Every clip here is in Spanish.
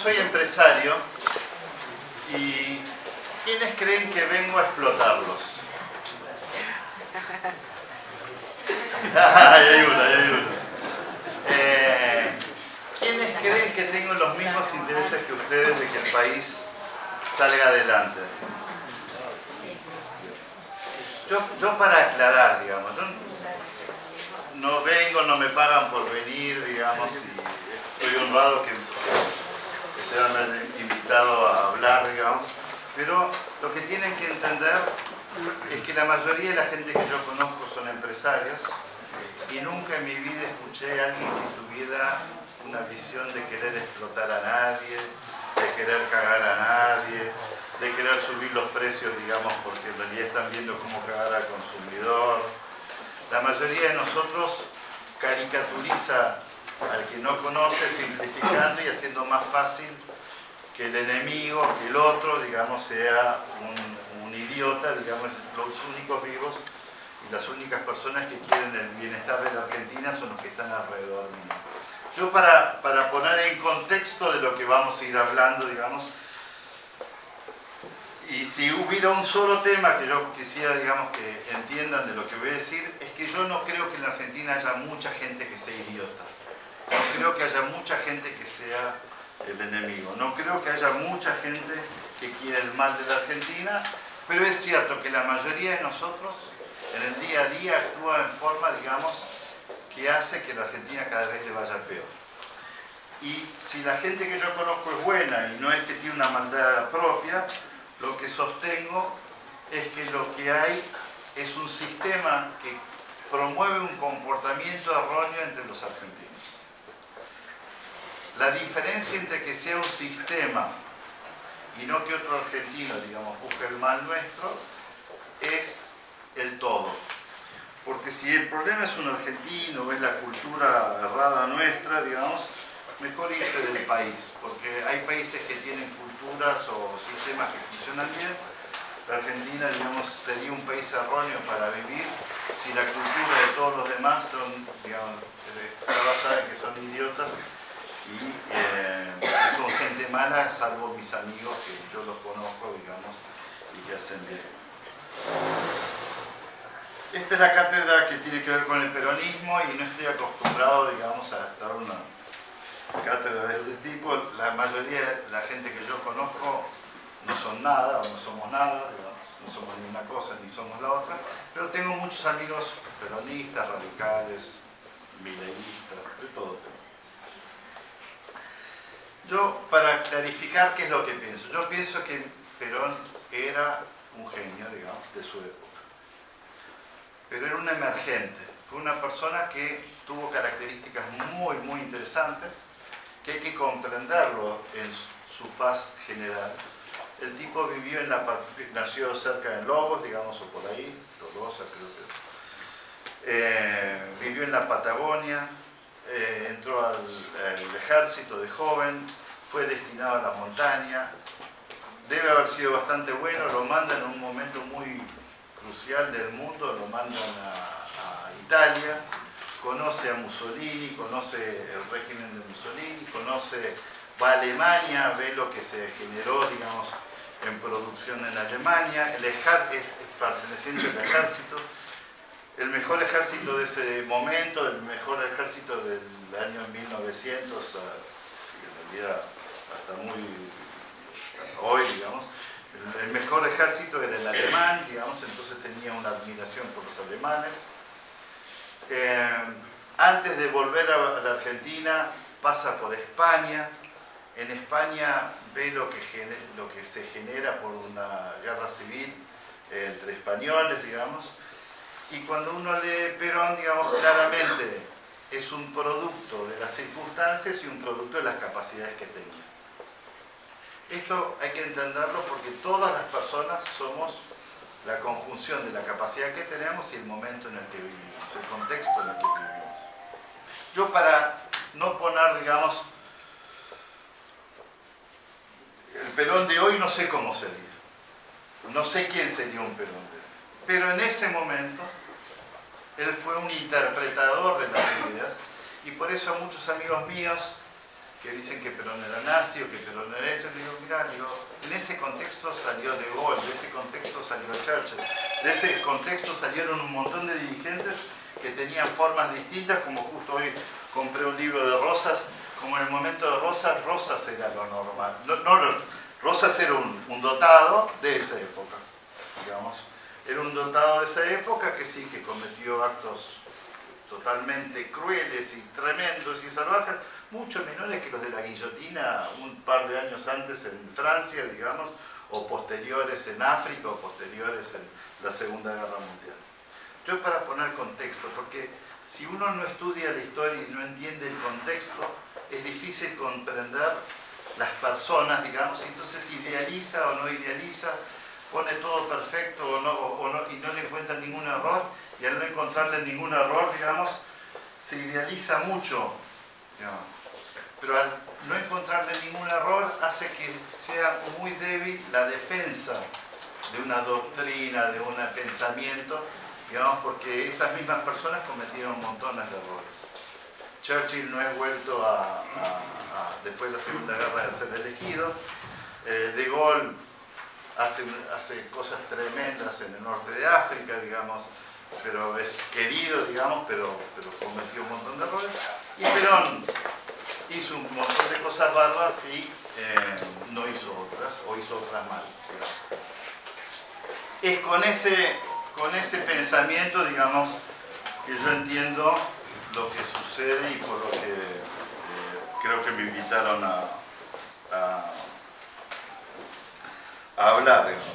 soy empresario y ¿quiénes creen que vengo a explotarlos? Hay una. ¿Quiénes creen que tengo los mismos intereses que ustedes de que el país salga adelante? Yo para aclarar, digamos, yo no vengo, no me pagan por venir, digamos, y estoy honrado que ustedes me hayan invitado a hablar, digamos, pero lo que tienen que entender es que la mayoría de la gente que yo conozco son empresarios y nunca en mi vida escuché a alguien que tuviera una visión de querer explotar a nadie, de querer cagar a nadie, de querer subir los precios, digamos, porque en realidad están viendo cómo cagar al consumidor. La mayoría de nosotros caricaturiza al que no conoce, simplificando y haciendo más fácil que el enemigo, que el otro, digamos, sea un idiota, digamos, los únicos vivos y las únicas personas que quieren el bienestar de la Argentina son los que están alrededor mío. Yo para poner en contexto de lo que vamos a ir hablando, digamos, y si hubiera un solo tema que yo quisiera, digamos, que entiendan de lo que voy a decir, es que yo no creo que en la Argentina haya mucha gente que sea idiota. No creo que haya mucha gente que sea el enemigo. No creo que haya mucha gente que quiera el mal de la Argentina, pero es cierto que la mayoría de nosotros en el día a día actúa en forma, digamos, que hace que la Argentina cada vez le vaya peor. Y si la gente que yo conozco es buena y no es que tiene una maldad propia, lo que sostengo es que lo que hay es un sistema que promueve un comportamiento erróneo entre los argentinos. La diferencia entre que sea un sistema y no que otro argentino, digamos, busque el mal nuestro, es el todo. Porque si el problema es un argentino, es la cultura errada nuestra, digamos, mejor irse del país, porque hay países que tienen culturas o sistemas que funcionan bien. La Argentina, digamos, sería un país erróneo para vivir si la cultura de todos los demás son, digamos, está basada en que son idiotas y que son gente mala, salvo mis amigos que yo los conozco, digamos, y que hacen bien. Esta es la cátedra que tiene que ver con el peronismo y no estoy acostumbrado, digamos, a dar una cátedra de este tipo. La mayoría de la gente que yo conozco no son nada o no somos nada, digamos, no somos ni una cosa ni somos la otra, pero tengo muchos amigos peronistas, radicales, mileístas, de todo. Yo, para clarificar qué es lo que pienso, yo pienso que Perón era un genio, digamos, de su época, pero era un emergente, fue una persona que tuvo características muy, muy interesantes, que hay que comprenderlo en su faz general. El tipo vivió nació cerca de Lobos, digamos, o por ahí, Tolosa creo que. Vivió en la Patagonia, entró al ejército de joven, fue destinado a la montaña, debe haber sido bastante bueno, lo mandan en un momento muy crucial del mundo, lo mandan a Italia, conoce a Mussolini, conoce el régimen de Mussolini, va a Alemania, ve lo que se generó, digamos, en producción en Alemania, es perteneciente al ejército, el mejor ejército de ese momento, el mejor ejército del año 1900, en realidad hasta muy hoy, digamos, el mejor ejército era el alemán, digamos, entonces tenía una admiración por los alemanes. Antes de volver a la Argentina pasa por España. En España ve lo que se genera por una guerra civil entre españoles, digamos, y cuando uno lee Perón, digamos, claramente es un producto de las circunstancias y un producto de las capacidades que tenía. Esto hay que entenderlo porque todas las personas somos la conjunción de la capacidad que tenemos y el momento en el que vivimos, el contexto en el que vivimos. Yo, para no poner, digamos, el Perón de hoy, no sé cómo sería. No sé quién sería un Perón de hoy. Pero en ese momento, él fue un interpretador de las ideas y por eso a muchos amigos míos que dicen que Perón era nazi o que Perón era esto. Le digo, mirá, en ese contexto salió De Gaulle, de ese contexto salió Churchill, de ese contexto salieron un montón de dirigentes que tenían formas distintas, como justo hoy compré un libro de Rosas, como en el momento de Rosas, Rosas era lo normal. Rosas era un dotado de esa época, digamos. Era un dotado de esa época que sí, que cometió actos totalmente crueles y tremendos y salvajes, mucho menores que los de la guillotina un par de años antes en Francia, digamos, o posteriores en África, o posteriores en la Segunda Guerra Mundial. Yo para poner contexto, porque si uno no estudia la historia y no entiende el contexto, es difícil comprender las personas, digamos, y entonces idealiza o no idealiza, pone todo perfecto o no, y no le encuentra ningún error, y al no encontrarle ningún error, digamos, se idealiza mucho, digamos. Pero al no encontrarle ningún error hace que sea muy débil la defensa de una doctrina, de un pensamiento, digamos, porque esas mismas personas cometieron montones de errores. Churchill no es vuelto después de la Segunda Guerra de ser elegido. De Gaulle hace cosas tremendas en el norte de África, digamos, pero es querido, digamos, pero cometió un montón de errores. Y Perón hizo un montón de cosas bárbaras y no hizo otras, o hizo otras mal, digamos. Es con ese pensamiento, digamos, que yo entiendo lo que sucede y por lo que creo que me invitaron a hablar, digamos.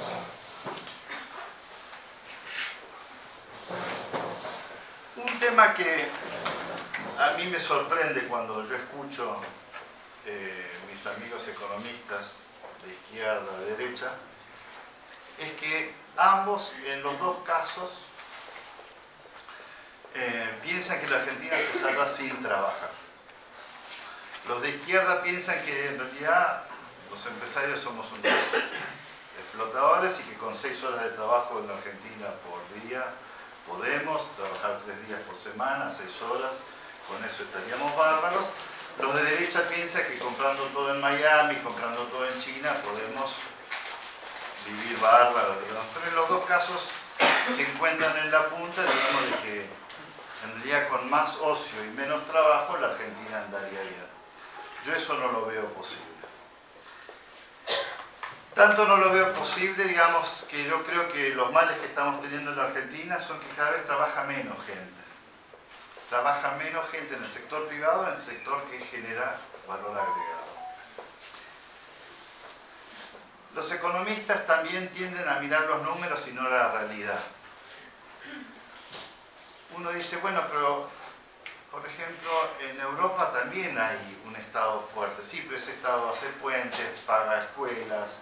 Un tema que a mí me sorprende cuando yo escucho mis amigos economistas de izquierda, de derecha, es que ambos, en los dos casos, piensan que la Argentina se salva sin trabajar. Los de izquierda piensan que en realidad los empresarios somos unos explotadores y que con 6 horas de trabajo en la Argentina por día podemos trabajar 3 días por semana, 6 horas, con eso estaríamos bárbaros. Los de derecha piensan que comprando todo en Miami, comprando todo en China, podemos vivir bárbaros, digamos. Pero en los dos casos se encuentran en la punta, digamos, de que en realidad con más ocio y menos trabajo la Argentina andaría bien. Yo eso no lo veo posible. Tanto no lo veo posible, digamos, que yo creo que los males que estamos teniendo en la Argentina son que cada vez trabaja menos gente. Trabaja menos gente en el sector privado, en el sector que genera valor agregado. Los economistas también tienden a mirar los números y no la realidad. Uno dice, bueno, pero, por ejemplo, en Europa también hay un Estado fuerte. Sí, pero ese Estado hace puentes, paga escuelas,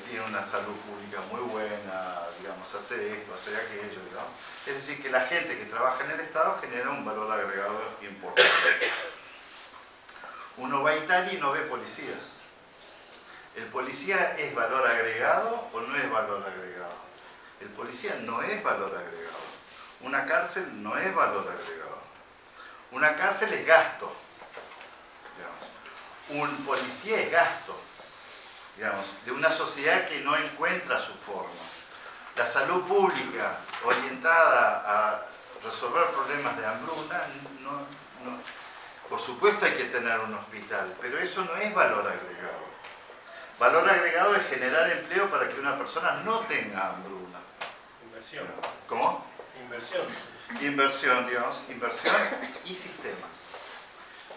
tiene una salud pública muy buena, digamos, hace esto, hace aquello, digamos. Es decir, que la gente que trabaja en el Estado genera un valor agregado importante. Uno va a Italia y no ve policías. ¿El policía es valor agregado o no es valor agregado? El policía no es valor agregado. Una cárcel no es valor agregado. Una cárcel es gasto, digamos. Un policía es gasto, digamos, de una sociedad que no encuentra su forma. La salud pública orientada a resolver problemas de hambruna, por supuesto hay que tener un hospital, pero eso no es valor agregado. Valor agregado es generar empleo para que una persona no tenga hambruna. Inversión. ¿Cómo? Inversión. Inversión, digamos, inversión y sistemas.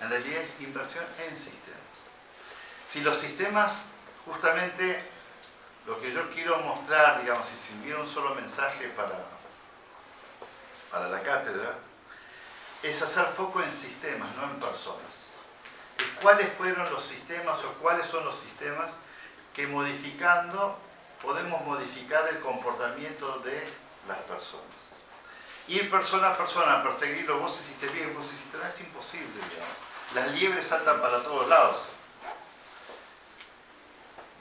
En realidad es inversión en sistemas. Si los sistemas, justamente lo que yo quiero mostrar, digamos, si hubiera un solo mensaje para la cátedra, es hacer foco en sistemas, no en personas. Es cuáles fueron los sistemas o cuáles son los sistemas que modificando podemos modificar el comportamiento de las personas. Ir persona a persona a perseguirlo, vos hiciste bien, vos hiciste mal, es imposible, digamos. Las liebres saltan para todos lados.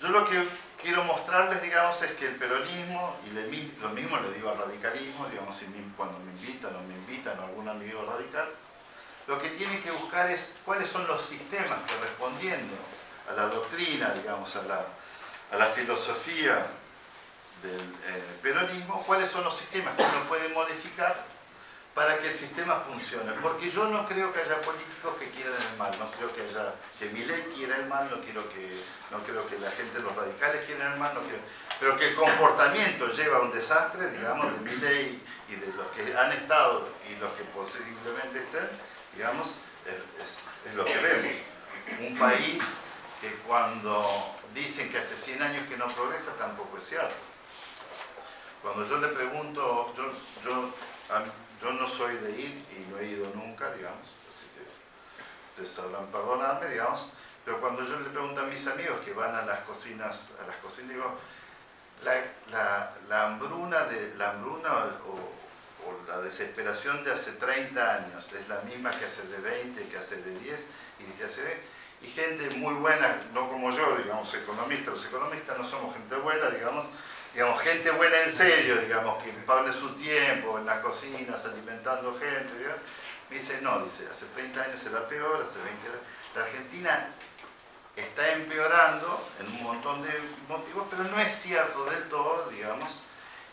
Yo lo que quiero mostrarles, digamos, es que el peronismo, y lo mismo le digo al radicalismo, digamos, cuando me invitan o algún amigo radical, lo que tiene que buscar es cuáles son los sistemas que, respondiendo a la doctrina, digamos, a la filosofía del peronismo, cuáles son los sistemas que uno puede modificar para que el sistema funcione. Porque yo no creo que haya políticos que quieran el mal, no creo que Milei quiera el mal, no creo que la gente, los radicales quieran el mal, pero que el comportamiento lleva a un desastre, digamos, de Milei y de los que han estado y los que posiblemente estén, digamos, es lo que vemos. Un país que cuando dicen que hace 100 años que no progresa, tampoco es cierto. Cuando yo le pregunto, yo no soy de ir y no he ido nunca, digamos, así que ustedes sabrán perdonarme, digamos, pero cuando yo le pregunto a mis amigos que van a las cocinas, digo, la hambruna o la desesperación de hace 30 años es la misma que hace de 20, que hace de 10 y que hace 20, y gente muy buena, no como yo, digamos, economistas. Los economistas no somos gente buena, digamos, gente buena en serio, digamos, que pone su tiempo en las cocinas, alimentando gente, digamos. Me dice, no, dice, hace 30 años era peor, hace 20 años. La Argentina está empeorando en un montón de motivos, pero no es cierto del todo, digamos,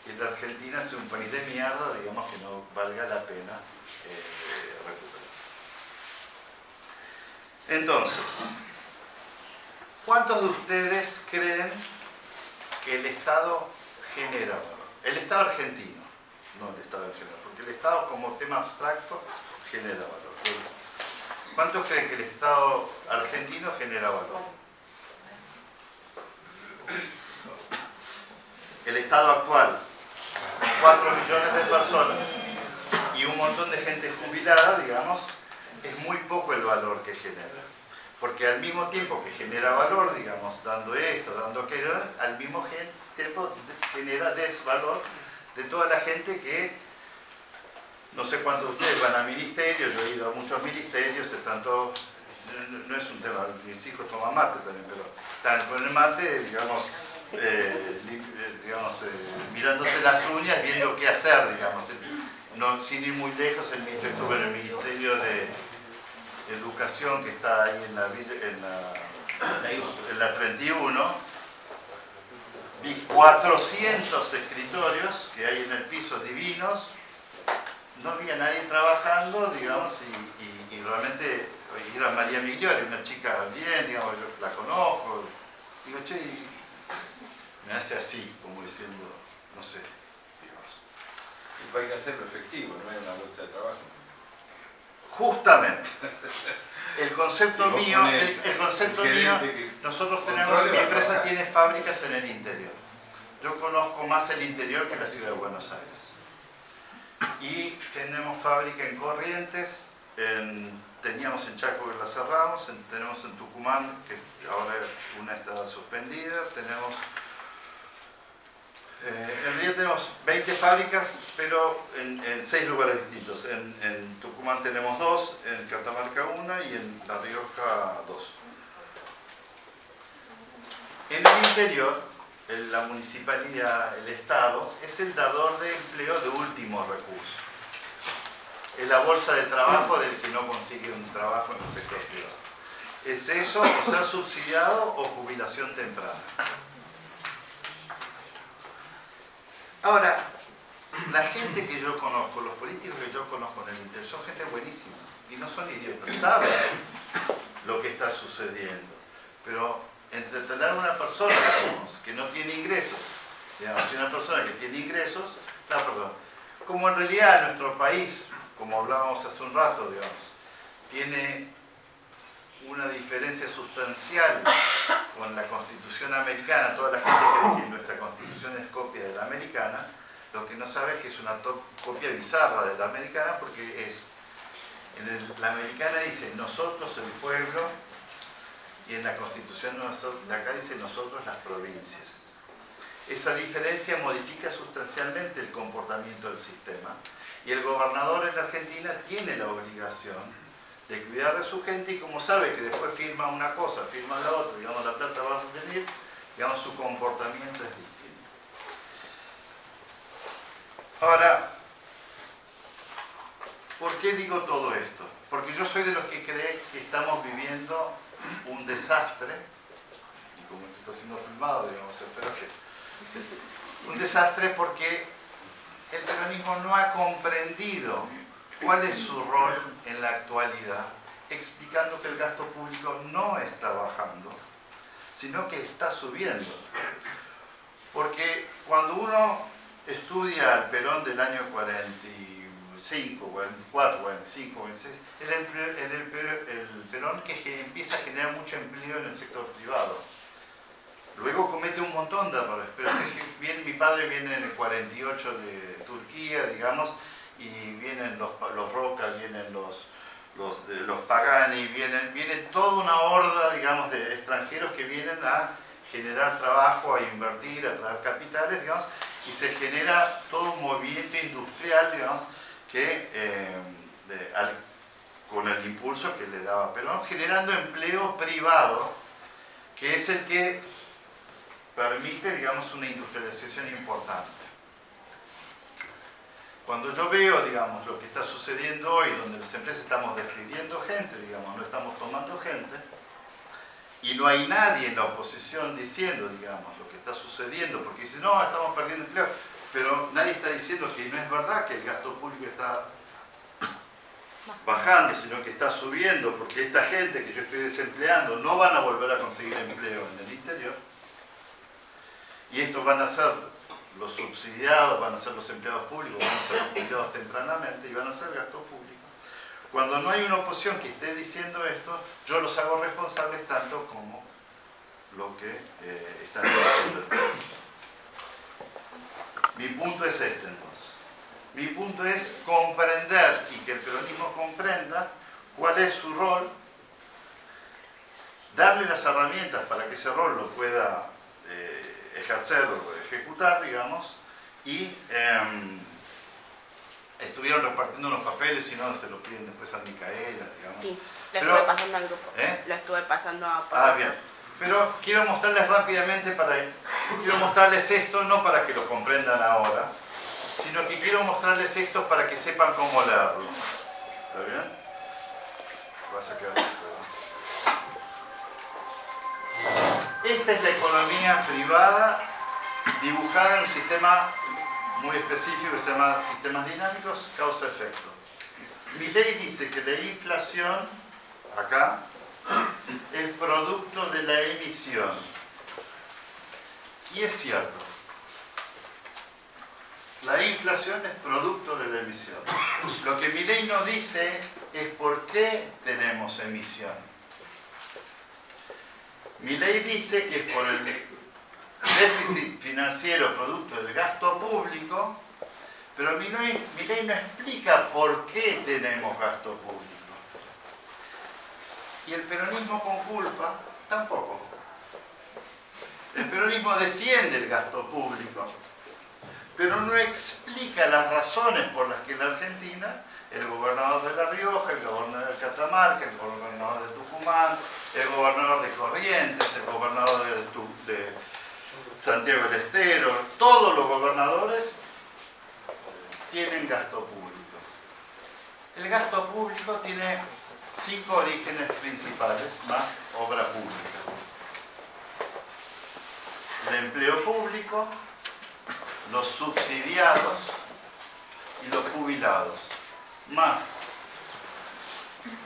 que la Argentina sea un país de mierda, digamos, que no valga la pena recuperar. Entonces, ¿cuántos de ustedes creen que el Estado genera valor? El Estado argentino, no el Estado en general, porque el Estado como tema abstracto genera valor. ¿Cuántos creen que el Estado argentino genera valor? El Estado actual, con 4 millones de personas y un montón de gente jubilada, digamos, es muy poco el valor que genera. Porque al mismo tiempo que genera valor, digamos, dando esto, dando aquello, al mismo tiempo genera desvalor de toda la gente que, no sé cuántos de ustedes van a ministerios, yo he ido a muchos ministerios, están todos, no es un tema, mis hijos toman mate también, pero están con el mate, digamos, mirándose las uñas, viendo qué hacer, digamos. No, sin ir muy lejos, yo estuve en el Ministerio de Educación que está ahí en la 31, vi 400 escritorios que hay en el piso divinos, no había nadie trabajando, digamos, y realmente era María Migliori, una chica bien, digamos, yo la conozco, digo, che, me hace así, como diciendo, no sé, digamos. Y hay que hacerlo efectivo, no hay una bolsa de trabajo. Justamente. El concepto mío, nosotros tenemos, mi empresa tiene fábricas en el interior. Yo conozco más el interior que la ciudad de Buenos Aires. Y tenemos fábrica en Corrientes, teníamos en Chaco que la cerramos, tenemos en Tucumán, que ahora una está suspendida, tenemos... en realidad tenemos 20 fábricas, pero en 6 lugares distintos. En Tucumán tenemos 2, en Catamarca 1 y en La Rioja 2. En el interior, la municipalidad, el Estado, es el dador de empleo de último recurso. Es la bolsa de trabajo del que no consigue un trabajo en el sector privado. Es eso, o ser subsidiado o jubilación temprana. Ahora, la gente que yo conozco, los políticos que yo conozco en el interior, son gente buenísima y no son idiotas, saben lo que está sucediendo. Pero entretener a una persona, digamos, que no tiene ingresos, digamos, y una persona que tiene ingresos, como en realidad nuestro país, como hablábamos hace un rato, digamos, tiene una diferencia sustancial con la Constitución americana. Toda la gente cree que nuestra Constitución es copia de la americana. Lo que no sabe es que es una copia bizarra de la americana, porque la americana dice nosotros el pueblo, y en la Constitución de acá dice nosotros las provincias. Esa diferencia modifica sustancialmente el comportamiento del sistema, y el gobernador en la Argentina tiene la obligación de cuidar de su gente, y como sabe que después firma una cosa, firma la otra, digamos, la plata va a venir, digamos, su comportamiento es distinto. Ahora, ¿por qué digo todo esto? porque yo soy de los que cree que estamos viviendo un desastre, y como esto está siendo filmado, digamos, espero que... Un desastre porque el peronismo no ha comprendido cuál es su rol en la actualidad, explicando que el gasto público no está bajando, sino que está subiendo. Porque cuando uno estudia al Perón del año 45, 44, 45, 46, el Perón que empieza a generar mucho empleo en el sector privado. Luego comete un montón de errores, pero mi padre viene en el 48 de Turquía, digamos, y vienen los Roca, vienen los Pagani, viene toda una horda, digamos, de extranjeros que vienen a generar trabajo, a invertir, a traer capitales, digamos, y se genera todo un movimiento industrial, digamos, que con el impulso que le daba Perón, generando empleo privado, que es el que permite, digamos, una industrialización importante. Cuando yo veo, digamos, lo que está sucediendo hoy, donde las empresas estamos despidiendo gente, digamos, no estamos tomando gente, y no hay nadie en la oposición diciendo, digamos, lo que está sucediendo, porque dicen, no, estamos perdiendo empleo, pero nadie está diciendo que no es verdad que el gasto público está bajando, sino que está subiendo, porque esta gente que yo estoy desempleando no van a volver a conseguir empleo en el interior. Y estos van a ser los subsidiados, van a ser los empleados públicos, van a ser los jubilados tempranamente y van a ser gasto público. Cuando no hay una oposición que esté diciendo esto, yo los hago responsables tanto como lo que están diciendo. Mi punto es este entonces. Mi punto es comprender y que el peronismo comprenda cuál es su rol, darle las herramientas para que ese rol lo pueda ejercer o ejecutar, digamos, y estuvieron repartiendo unos papeles, si no se los piden después a Micaela, digamos. Sí, lo estuve pasando al grupo. Lo estuve pasando a... Ah, bien. Pero quiero mostrarles rápidamente, quiero mostrarles esto, no para que lo comprendan ahora, sino que quiero mostrarles esto para que sepan cómo leerlo. ¿Está bien? Vas a quedar... Esta es la economía privada dibujada en un sistema muy específico que se llama sistemas dinámicos, causa-efecto. Milley dice que la inflación, acá, es producto de la emisión. Y es cierto. La inflación es producto de la emisión. Lo que Milley no dice es por qué tenemos emisión. Milley dice que es por el déficit financiero producto del gasto público, pero Milley no explica por qué tenemos gasto público. Y el peronismo con culpa tampoco. El peronismo defiende el gasto público, pero no explica las razones por las que en la Argentina el gobernador de La Rioja, el gobernador de Catamarca, el gobernador de Tucumán, el gobernador de Corrientes, el gobernador de Santiago del Estero, todos los gobernadores tienen gasto público. El gasto público tiene 5 orígenes principales, más obra pública. El empleo público, los subsidiados y los jubilados, más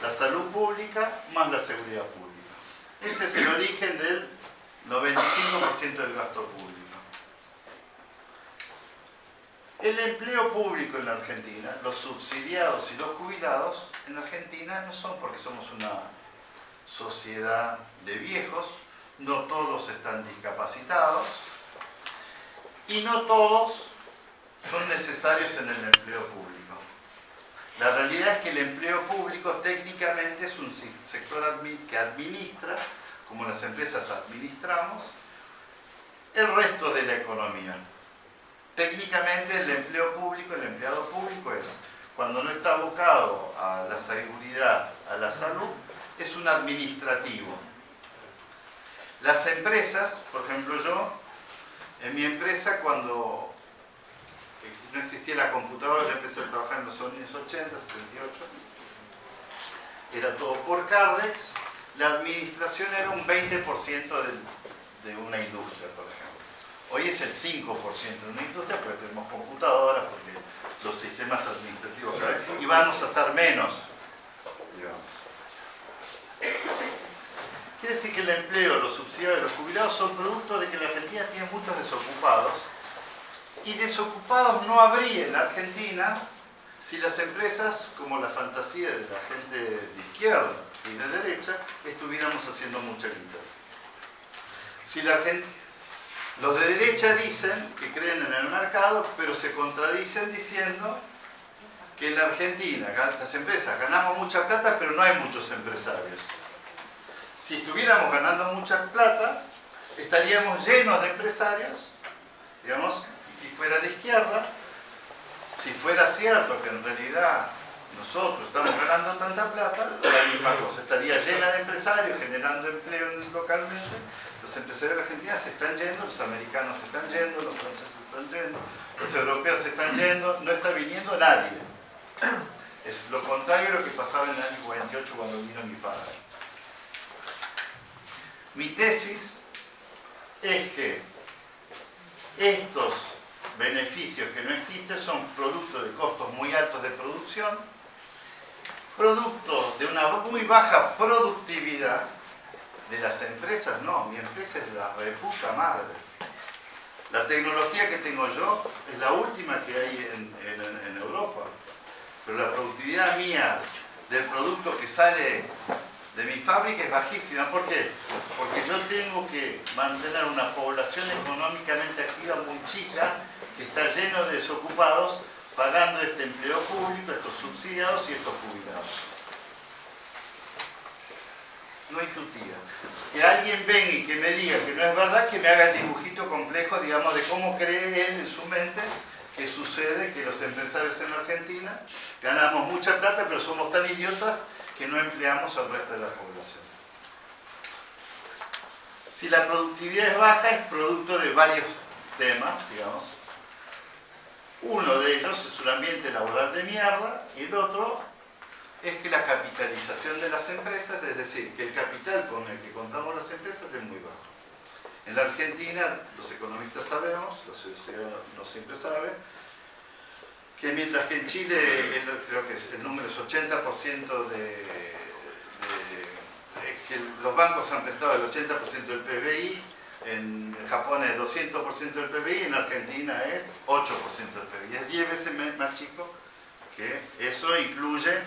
la salud pública, más la seguridad pública. Ese es el origen del 95% del gasto público. El empleo público en la Argentina, los subsidiados y los jubilados en la Argentina no son porque somos una sociedad de viejos, no todos están discapacitados y no todos son necesarios en el empleo público. La realidad es que el empleo público técnicamente es un sector que administra, como las empresas administramos, el resto de la economía. Técnicamente el empleo público, el empleado público es, cuando no está abocado a la seguridad, a la salud, es un administrativo. Las empresas, por ejemplo yo, en mi empresa cuando no existía la computadora, yo empecé a trabajar en los años 80, 78, era todo por Cardex, la administración era un 20% de una industria, por ejemplo. Hoy es el 5% de una industria porque tenemos computadoras, porque los sistemas administrativos y vamos a hacer menos, digamos. Quiere decir que el empleo, los subsidios de los jubilados son producto de que la Argentina tiene muchos desocupados, y desocupados no habría en la Argentina si las empresas, como la fantasía de la gente de izquierda y de derecha, estuviéramos haciendo mucha guita. Si la gente, los de derecha dicen que creen en el mercado, pero se contradicen diciendo que en la Argentina las empresas ganamos mucha plata, pero no hay muchos empresarios. Si estuviéramos ganando mucha plata, estaríamos llenos de empresarios, digamos, y si fuera de izquierda, si fuera cierto que en realidad nosotros estamos ganando tanta plata, la misma cosa, estaría llena de empresarios generando empleo localmente. Los empresarios de Argentina se están yendo, los americanos se están yendo, los franceses se están yendo, los europeos se están yendo, no está viniendo nadie. Es lo contrario de lo que pasaba en el año 48 cuando vino mi padre. Mi tesis es que estos beneficios que no existen son producto de costos muy altos de producción, producto de una muy baja productividad de las empresas. No, mi empresa es la reputa madre. La tecnología que tengo yo es la última que hay en Europa, pero la productividad mía del producto que sale de mi fábrica es bajísima. ¿Por qué? Porque yo tengo que mantener una población económicamente activa muy chica, que está lleno de desocupados, pagando este empleo público, estos subsidiados y estos jubilados. No hay tutía. Que alguien venga y que me diga que no es verdad, que me haga el dibujito complejo, digamos, de cómo cree él en su mente que sucede que los empresarios en Argentina ganamos mucha plata, pero somos tan idiotas que no empleamos al resto de la población. Si la productividad es baja, es producto de varios temas, digamos. Uno de ellos es un ambiente laboral de mierda, y el otro es que la capitalización de las empresas, es decir, que el capital con el que contamos las empresas es muy bajo. En la Argentina, los economistas sabemos, la sociedad no siempre sabe, que mientras que en Chile, creo que el número es 80% que los bancos han prestado el 80% del PBI, en Japón es 200% del PBI, en Argentina es 8% del PBI. Es 10 veces más chico, que eso incluye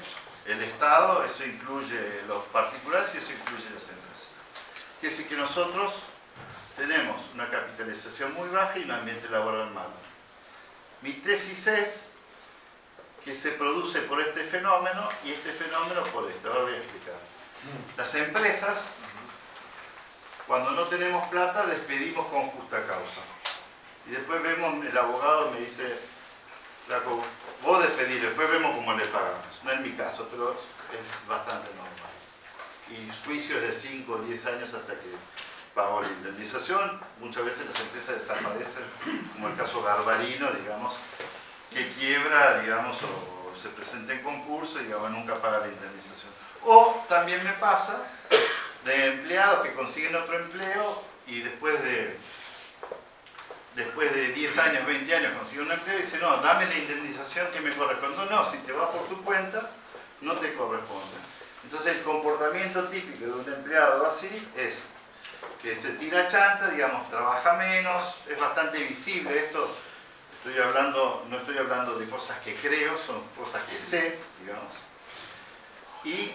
el Estado, eso incluye los particulares y eso incluye las empresas. Quiere decir que nosotros tenemos una capitalización muy baja y un ambiente laboral malo. Mi tesis es que se produce por este fenómeno y este fenómeno por esto. Ahora voy a explicar. Las empresas, cuando no tenemos plata, despedimos con justa causa. Y después vemos, el abogado me dice, flaco, vos despedís, después vemos cómo le pagamos. No es mi caso, pero es bastante normal. Y juicios de 5 o 10 años hasta que pago la indemnización. Muchas veces las empresas desaparecen, como el caso Garbarino, digamos, que quiebra, digamos, o se presenta en concurso y digamos, nunca paga la indemnización. O también me pasa de empleados que consiguen otro empleo y después de 10 años, 20 años consiguen un empleo y dicen, no, dame la indemnización que me corresponde. No, si te vas por tu cuenta, no te corresponde. Entonces el comportamiento típico de un empleado así es que se tira chanta, digamos, trabaja menos, es bastante visible esto. No estoy hablando de cosas que creo, son cosas que sé, digamos. Y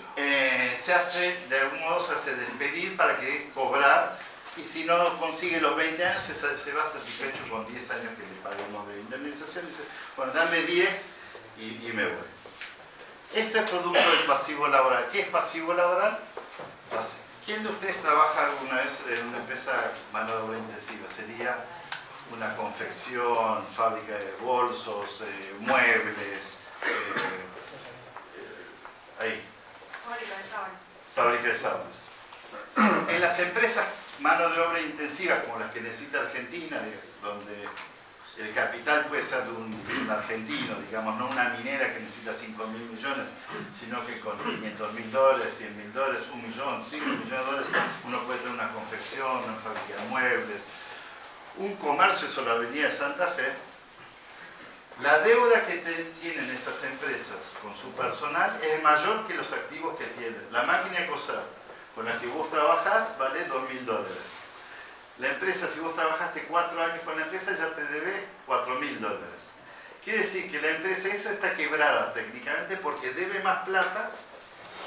se hace, de algún modo, se hace despedir para que cobrar, y si no consigue los 20 años, se va satisfecho con 10 años que le paguemos de indemnización, y dice, bueno, dame 10 y me voy. Esto es producto del pasivo laboral. ¿Qué es pasivo laboral? ¿Quién de ustedes trabaja alguna vez en una empresa mano de obra intensiva? Sería una confección, fábrica de bolsos, muebles, ahí. Fábrica de sábanas. Fábrica de sábanas. En las empresas mano de obra intensiva, como las que necesita Argentina, donde el capital puede ser de un argentino, digamos, no una minera que necesita 5.000 millones, sino que con $500.000, $100.000, $1 millón, $5 millones, uno puede tener una confección, una fábrica de muebles, un comercio sobre la avenida de Santa Fe. La deuda que tienen esas empresas con su personal es mayor que los activos que tienen. La máquina de coser con la que vos trabajás vale $2.000. La empresa, si vos trabajaste 4 años con la empresa, ya te debe $4.000. Quiere decir que la empresa esa está quebrada técnicamente porque debe más plata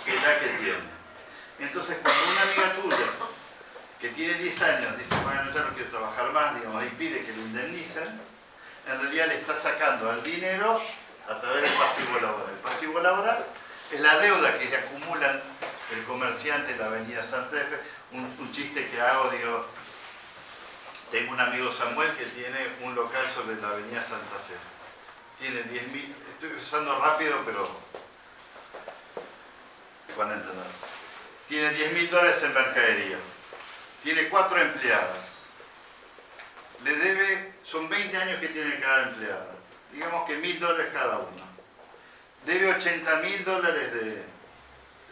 que la que tiene. Entonces, cuando una amiga tuya, que tiene 10 años, dice, bueno, ya no quiero trabajar más, digamos, y pide que lo indemnicen, en realidad le está sacando al dinero a través del pasivo laboral. El pasivo laboral es la deuda que acumulan el comerciante en la avenida Santa Fe. Un chiste que hago, digo, tengo un amigo Samuel que tiene un local sobre la avenida Santa Fe. Tiene 10.000, estoy usando rápido, pero van a entender. Tiene $10.000 en mercadería. Tiene 4 empleadas. Le debe, son 20 años que tiene cada empleada. Digamos que $1.000 cada una. Debe $80.000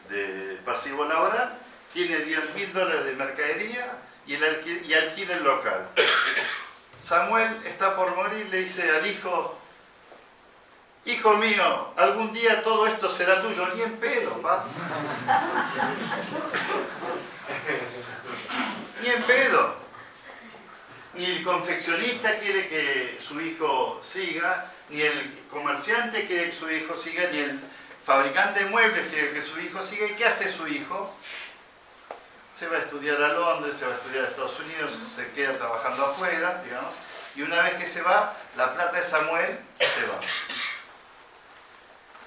de pasivo laboral. Tiene $10.000 de mercadería y alquila el local. Samuel está por morir, le dice al hijo, hijo mío, algún día todo esto será tuyo. Ni en pedo, pa. Ni en pedo. Ni el confeccionista quiere que su hijo siga, ni el comerciante quiere que su hijo siga, ni el fabricante de muebles quiere que su hijo siga. ¿Y qué hace su hijo? Se va a estudiar a Londres, se va a estudiar a Estados Unidos, se queda trabajando afuera, digamos, y una vez que se va, la plata de Samuel se va.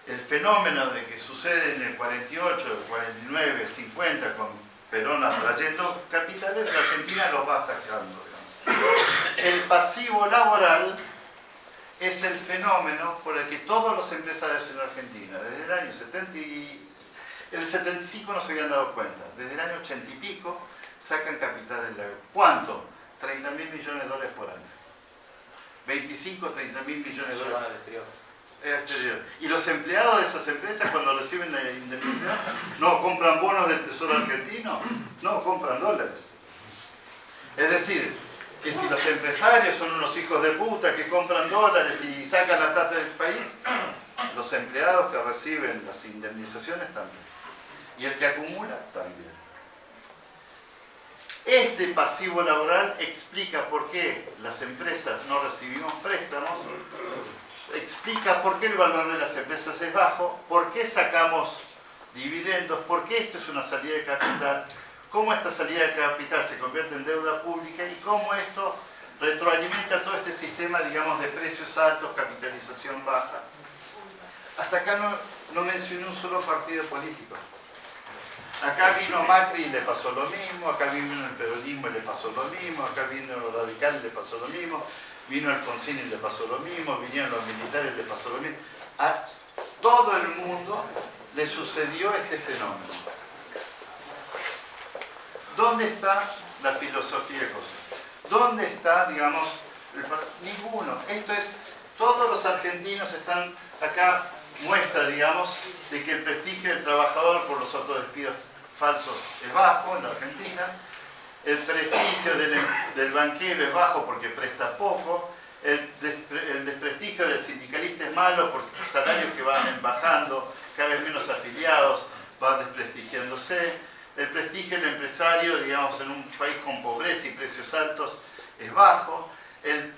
El fenómeno de que sucede en el 48, el 49, el 50, con Perón atrayendo capitales, la Argentina los va sacando. El pasivo laboral es el fenómeno por el que todos los empresarios en Argentina, desde el año 70 el 75 no se habían dado cuenta, desde el año 80 y pico sacan capital del lago. ¿Cuánto? $30.000 millones por año. 25, $30.000 millones. Exterior. Y los empleados de esas empresas, cuando reciben la indemnización, no compran bonos del Tesoro argentino, no, compran dólares. Es decir, que si los empresarios son unos hijos de puta que compran dólares y sacan la plata del país, los empleados que reciben las indemnizaciones también. Y el que acumula también. Este pasivo laboral explica por qué las empresas no recibimos préstamos, explica por qué el valor de las empresas es bajo, por qué sacamos dividendos, por qué esto es una salida de capital, cómo esta salida de capital se convierte en deuda pública y cómo esto retroalimenta todo este sistema, digamos, de precios altos, capitalización baja. Hasta acá no mencioné un solo partido político. Acá vino Macri y le pasó lo mismo, acá vino el peronismo y le pasó lo mismo, acá vino los radicales y le pasó lo mismo, vino Alfonsín y le pasó lo mismo, vinieron los militares y le pasó lo mismo. A todo el mundo le sucedió este fenómeno. ¿Dónde está la filosofía de cosas? ¿Dónde está, digamos, ninguno? Esto es, todos los argentinos están acá, muestra, digamos, de que el prestigio del trabajador por los autodespidos falsos es bajo en la Argentina, el prestigio del banquero es bajo porque presta poco, el desprestigio del sindicalista es malo porque los salarios que van bajando, cada vez menos afiliados, van desprestigiándose, el prestigio del empresario, digamos, en un país con pobreza y precios altos es bajo, el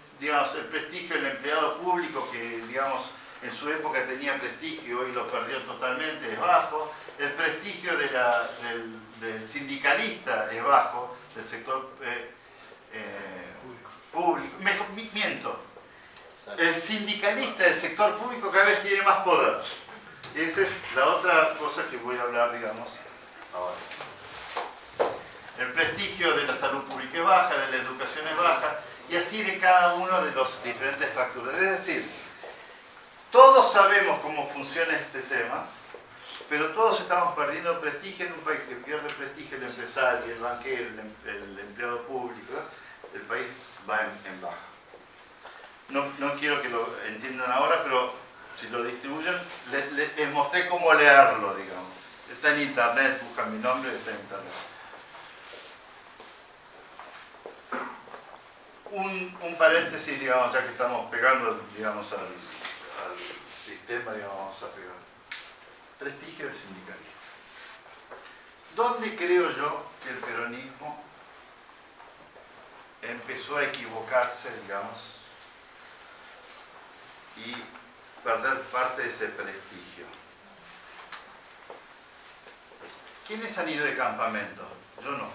prestigio del empleado público que, digamos, en su época tenía prestigio y hoy lo perdió totalmente, es bajo. El prestigio del sindicalista es bajo, del sector público. Miento. El sindicalista del sector público cada vez tiene más poder. Esa es la otra cosa que voy a hablar, digamos, ahora. El prestigio de la salud pública es baja, de la educación es baja, y así de cada uno de los diferentes factores. Es decir, todos sabemos cómo funciona este tema, pero todos estamos perdiendo prestigio en un país que pierde prestigio el empresario, el banquero, el empleado público, el país va en baja. no quiero que lo entiendan ahora, pero si lo distribuyen, les mostré cómo leerlo, digamos. Está en internet, buscan mi nombre, está en internet. Un paréntesis, digamos, ya que estamos pegando, digamos, al sistema, digamos, vamos a pegar. Prestigio del sindicalismo. ¿Dónde creo yo que el peronismo empezó a equivocarse, digamos, y perder parte de ese prestigio? ¿Quiénes han ido de campamento? Yo no,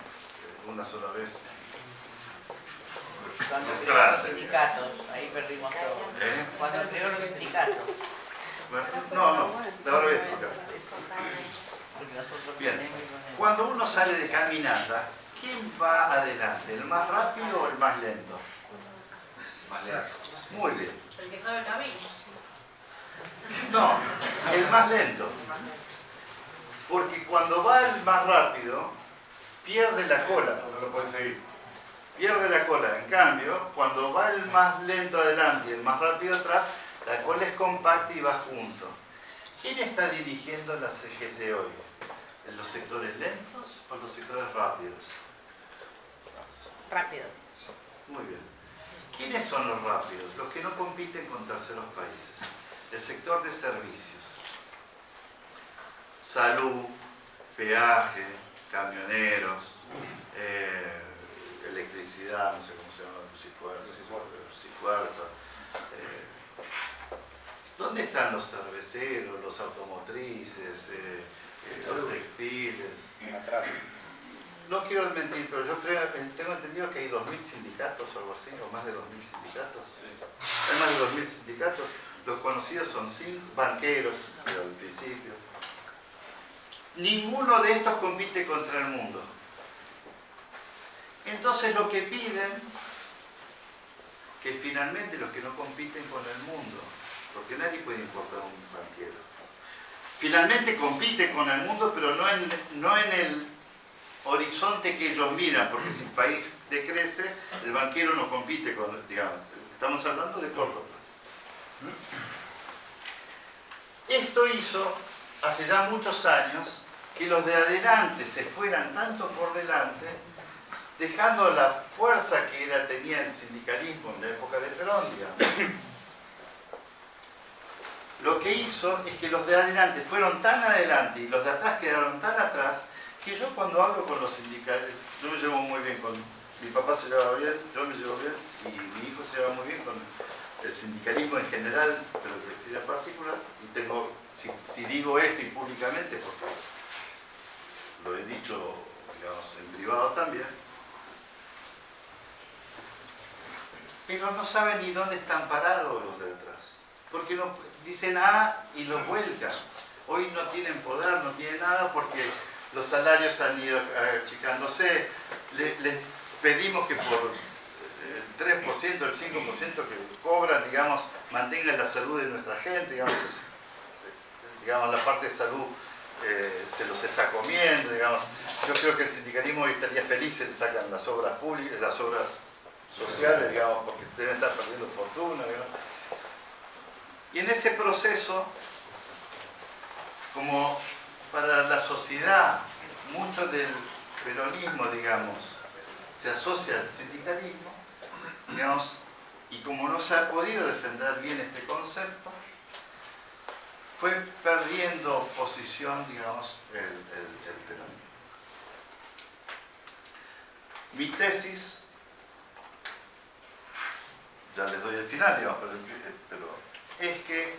una sola vez. Cuando creó los sindicatos, ahí perdimos todo. ¿Eh? Cuando creó los sindicatos. Bueno, no, ahora voy a explicar. Bien, cuando uno sale de caminata, ¿quién va adelante? ¿El más rápido o el más lento? Más lento. Muy bien. El que sabe el camino. No, el más lento. Porque cuando va el más rápido, pierde la cola. No lo pueden seguir. Pierde la cola. En cambio, cuando va el más lento adelante y el más rápido atrás, la cola es compacta y va junto. ¿Quién está dirigiendo la CGT hoy? ¿En los sectores lentos o los sectores rápidos? Rápido. Muy bien. ¿Quiénes son los rápidos? Los que no compiten con terceros países. El sector de servicios. Salud, peaje, camioneros, electricidad, no sé cómo se llama, Psifuerza. ¿Dónde están los cerveceros, los automotrices, los textiles? No quiero mentir, pero yo tengo entendido que hay 2.000 sindicatos o algo así, o más de 2.000 sindicatos. Hay más de 2.000 sindicatos. Los conocidos son 5 banqueros, pero al principio. Ninguno de estos compite contra el mundo. Entonces lo que piden, que finalmente los que no compiten con el mundo, porque nadie puede importar un banquero, finalmente compiten con el mundo, pero no en el horizonte que ellos miran, porque si el país decrece, el banquero no compite con, digamos, estamos hablando de corto plazo. Esto hizo, hace ya muchos años, que los de adelante se fueran tanto por delante, dejando la fuerza que tenía el sindicalismo en la época de Perón, digamos. Lo que hizo es que los de adelante fueron tan adelante y los de atrás quedaron tan atrás, que yo cuando hablo con los sindicalistas, yo me llevo muy bien con... Mi papá se lleva bien, yo me llevo bien, y mi hijo se lleva muy bien con el sindicalismo en general, pero el textil en particular, y tengo, si digo esto y públicamente, porque lo he dicho, digamos, en privado también, pero no saben ni dónde están parados los de atrás, porque no, dicen A y lo vuelcan. Hoy no tienen poder, no tienen nada, porque los salarios han ido achicándose. Les pedimos que por el 3%, el 5% que cobran, digamos, mantengan la salud de nuestra gente, digamos la parte de salud se los está comiendo, digamos. Yo creo que el sindicalismo hoy estaría feliz si le sacan las obras públicas, las obras sociales, digamos, porque deben estar perdiendo fortuna, digamos. Y en ese proceso, como para la sociedad, mucho del peronismo, digamos, se asocia al sindicalismo, digamos, y como no se ha podido defender bien este concepto, fue perdiendo posición, digamos, el peronismo. Mi tesis, ya les doy el final, digamos, pero es que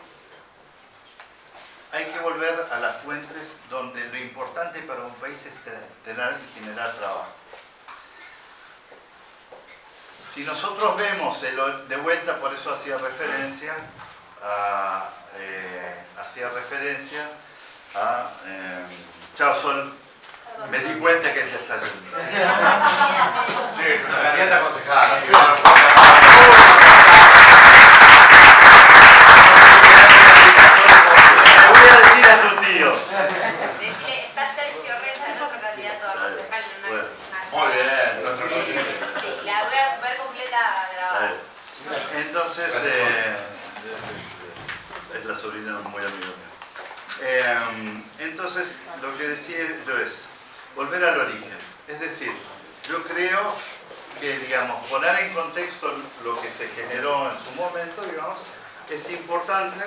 hay que volver a las fuentes donde lo importante para un país es tener y generar trabajo. Si nosotros vemos, de vuelta, por eso hacía referencia a Chao Sol, me di cuenta que te está yendo. Sí, una candidata concejala. Voy a decir a tu tío. Decirle, está Sergio Reza, el otro candidato a concejal en una... Muy bien, nuestro Sí, la voy a ver completa grabada. Entonces, decía yo es volver al origen. Es decir, yo creo que, digamos, poner en contexto lo que se generó en su momento, digamos, es importante.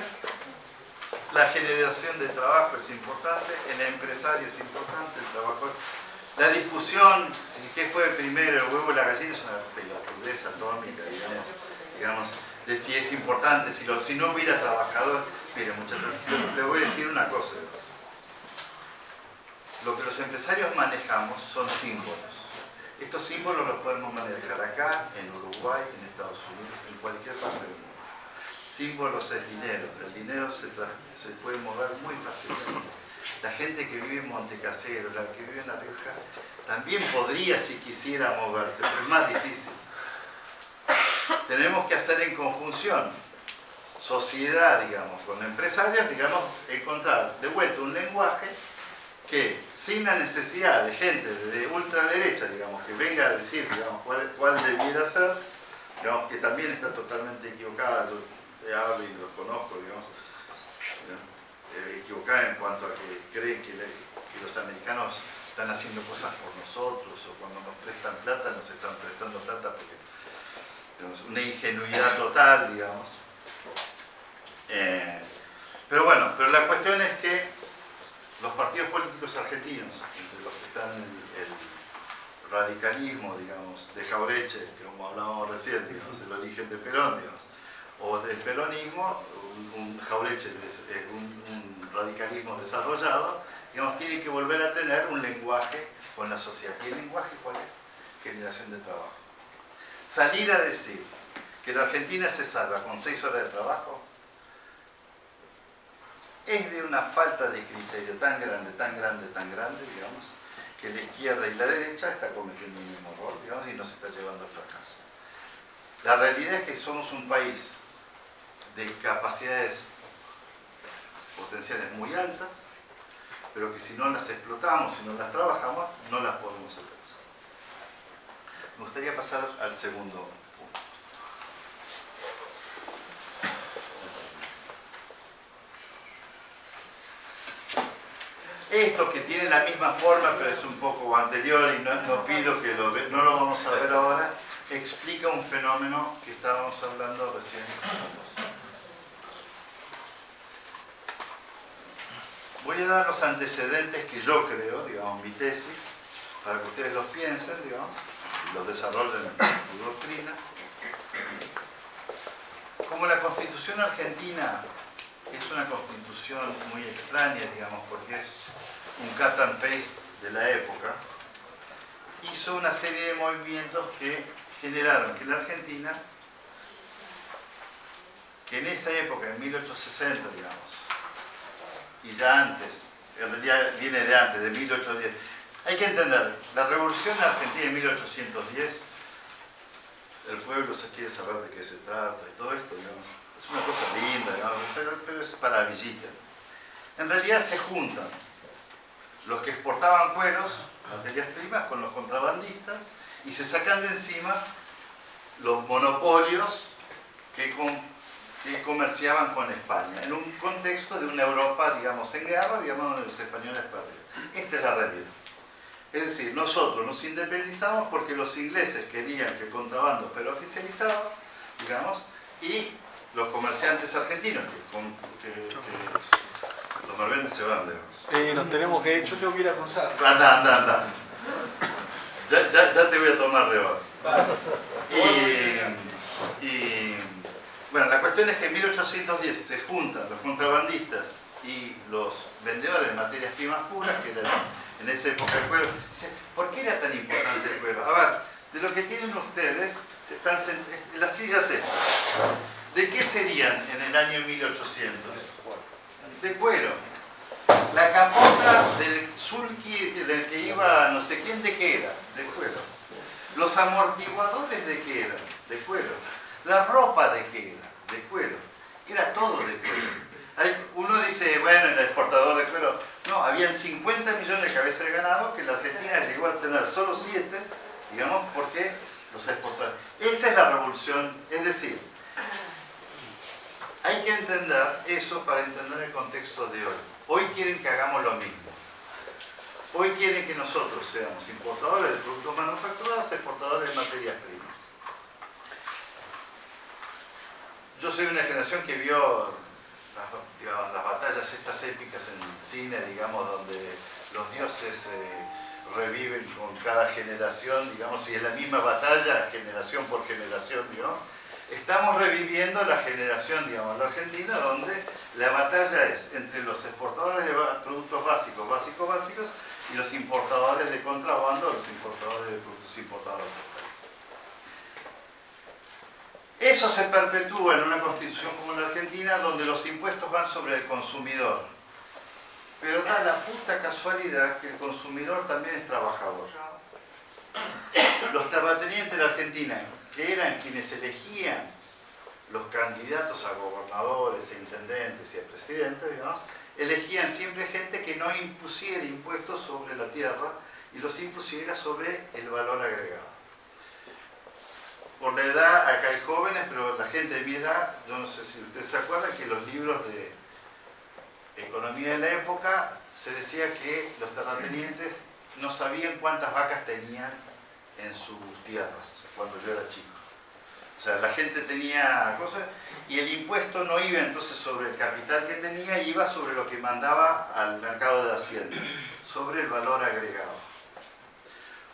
La generación de trabajo es importante, el empresario es importante, el trabajador. La discusión, si qué fue primero, el huevo o la gallina, es una pelotudez atómica, digamos, de si es importante, si no hubiera trabajador. Mire, muchachos, le voy a decir una cosa. Lo que los empresarios manejamos son símbolos. Estos símbolos los podemos manejar acá, en Uruguay, en Estados Unidos, en cualquier parte del mundo. Símbolos es dinero. El dinero se puede mover muy fácilmente. La gente que vive en Montecasero, la que vive en La Rioja, también podría, si quisiera, moverse, pero es más difícil. Tenemos que hacer en conjunción, sociedad, digamos, con empresarios, digamos, encontrar de vuelta un lenguaje que, sin la necesidad de gente de ultraderecha, digamos, que venga a decir, digamos, cuál debiera ser, digamos, que también está totalmente equivocada. Yo hablo y los conozco, digamos, equivocada en cuanto a que creen que los americanos están haciendo cosas por nosotros, o cuando nos prestan plata nos están prestando plata porque tenemos una ingenuidad total, digamos. Pero bueno, pero la cuestión es que los partidos políticos argentinos, entre los que están el radicalismo, digamos, de Jauretche, que como hablábamos recién, digamos, el origen de Perón, digamos, o del peronismo, un Jauretche es un radicalismo desarrollado, digamos, tiene que volver a tener un lenguaje con la sociedad. ¿Y el lenguaje cuál es? Generación de trabajo. Salir a decir que la Argentina se salva con 6 horas de trabajo es de una falta de criterio tan grande, digamos, que la izquierda y la derecha está cometiendo el mismo error, digamos, y nos está llevando al fracaso. La realidad es que somos un país de capacidades potenciales muy altas, pero que si no las explotamos, si no las trabajamos, no las podemos alcanzar. Me gustaría pasar al segundo punto. Esto que tiene la misma forma, pero es un poco anterior y no pido que no lo vamos a ver ahora, explica un fenómeno que estábamos hablando recién. Voy a dar los antecedentes que yo creo, digamos, mi tesis, para que ustedes los piensen, digamos, y los desarrollen en su doctrina. Como la Constitución argentina es una constitución muy extraña, digamos, porque es un cut and paste de la época, hizo una serie de movimientos que generaron que la Argentina, que en esa época, en 1860, digamos, y ya antes, en realidad viene de antes, de 1810, hay que entender, la revolución argentina en 1810, el pueblo se quiere saber de qué se trata y todo esto, digamos, es una cosa linda, digamos, pero es para Villita. En realidad se juntan los que exportaban cueros, materias primas, con los contrabandistas y se sacan de encima los monopolios que comerciaban con España, en un contexto de una Europa, digamos, en guerra, digamos, donde los españoles perdieron. Esta es la realidad. Es decir, nosotros nos independizamos porque los ingleses querían que el contrabando fuera oficializado, digamos, y los comerciantes argentinos, los mervendes se van, digamos. Nos tenemos que ir, yo tengo que ir a cruzar. Anda. Ya te voy a tomar de ahora. Bueno, la cuestión es que en 1810 se juntan los contrabandistas y los vendedores de materias primas puras, que eran en esa época el cuero. ¿Por qué era tan importante el cuero? A ver, de lo que tienen ustedes, las sillas estas, ¿de qué serían en el año 1800? De cuero. La capota del sulky del que iba no sé quién, ¿de qué era? De cuero. Los amortiguadores, ¿de qué eran? De cuero. La ropa, ¿de qué era? De cuero. Era todo de cuero. Uno dice, bueno, el exportador de cuero. No, habían 50 millones de cabezas de ganado que la Argentina llegó a tener solo 7, digamos, porque los exportadores. Esa es la revolución, es decir, hay que entender eso para entender el contexto de hoy. Hoy quieren que hagamos lo mismo. Hoy quieren que nosotros seamos importadores de productos manufacturados, exportadores de materias primas. Yo soy una generación que vio las batallas estas épicas en el cine, digamos, donde los dioses reviven con cada generación, digamos, y es la misma batalla, generación por generación, digamos. Estamos reviviendo la generación, digamos, la Argentina, donde la batalla es entre los exportadores de productos básicos, y los importadores de contrabando, los importadores de productos importados del país. Eso se perpetúa en una constitución como la Argentina, donde los impuestos van sobre el consumidor. Pero da la puta casualidad que el consumidor también es trabajador. Los terratenientes de la Argentina, que eran quienes elegían los candidatos a gobernadores, a intendentes y a presidentes, digamos, elegían siempre gente que no impusiera impuestos sobre la tierra y los impusiera sobre el valor agregado. Por la edad, acá hay jóvenes, pero la gente de mi edad, yo no sé si ustedes se acuerdan que los libros de economía de la época se decía que los terratenientes no sabían cuántas vacas tenían en sus tierras cuando yo era chico. O sea, la gente tenía cosas y el impuesto no iba entonces sobre el capital que tenía, iba sobre lo que mandaba al mercado de Hacienda, sobre el valor agregado.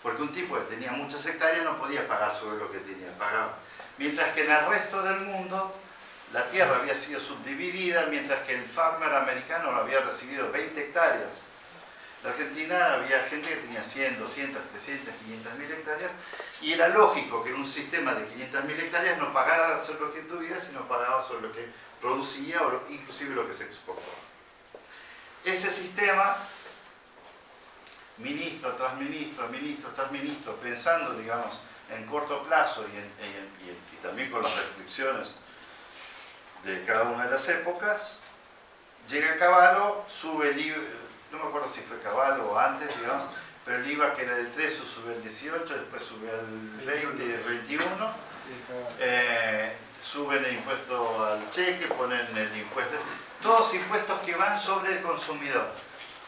Porque un tipo que tenía muchas hectáreas no podía pagar sobre lo que tenía, pagaba. Mientras que en el resto del mundo la tierra había sido subdividida, mientras que el farmer americano había recibido 20 hectáreas. En Argentina había gente que tenía 100, 200, 300, 500.000 hectáreas y era lógico que en un sistema de 500.000 hectáreas no pagara sobre lo que tuviera, sino pagaba sobre lo que producía o inclusive lo que se exportaba. Ese sistema, ministro tras ministro, ministro tras ministro, pensando, digamos, en corto plazo y también con las restricciones de cada una de las épocas, llega Cavallo, sube el IVA, no me acuerdo si fue Cavallo o antes, digamos, pero el IVA que era del 13 sube al 18, después sube al 20 y al 21, suben el impuesto al cheque, ponen el impuesto, todos impuestos que van sobre el consumidor.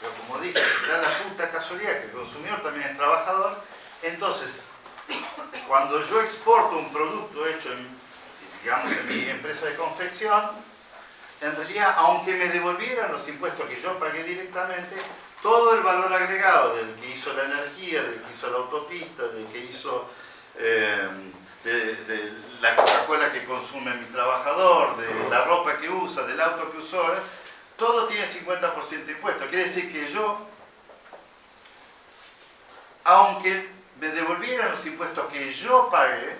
Pero como dije, da la puta casualidad que el consumidor también es trabajador, entonces, cuando yo exporto un producto hecho digamos, en mi empresa de confección, en realidad, aunque me devolvieran los impuestos que yo pagué directamente, todo el valor agregado del que hizo la energía, del que hizo la autopista, del que hizo de la Coca-Cola que consume mi trabajador, de la ropa que usa, del auto que usó, todo tiene 50% de impuesto. Quiere decir que yo, aunque me devolvieran los impuestos que yo pagué,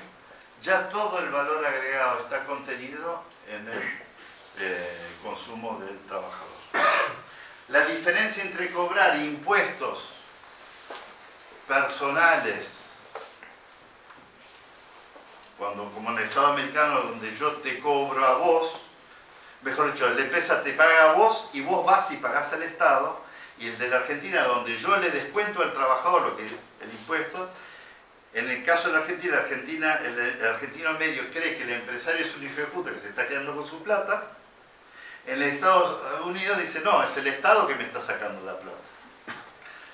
ya todo el valor agregado está contenido en el consumo del trabajador. La diferencia entre cobrar impuestos personales, como en el Estado americano, donde yo te cobro a vos, mejor dicho, la empresa te paga a vos y vos vas y pagás al Estado, y el de la Argentina, donde yo le descuento al trabajador lo que el impuesto. En el caso de la Argentina, el argentino medio cree que el empresario es un hijo de puta que se está quedando con su plata. En los Estados Unidos dice, no, es el Estado que me está sacando la plata.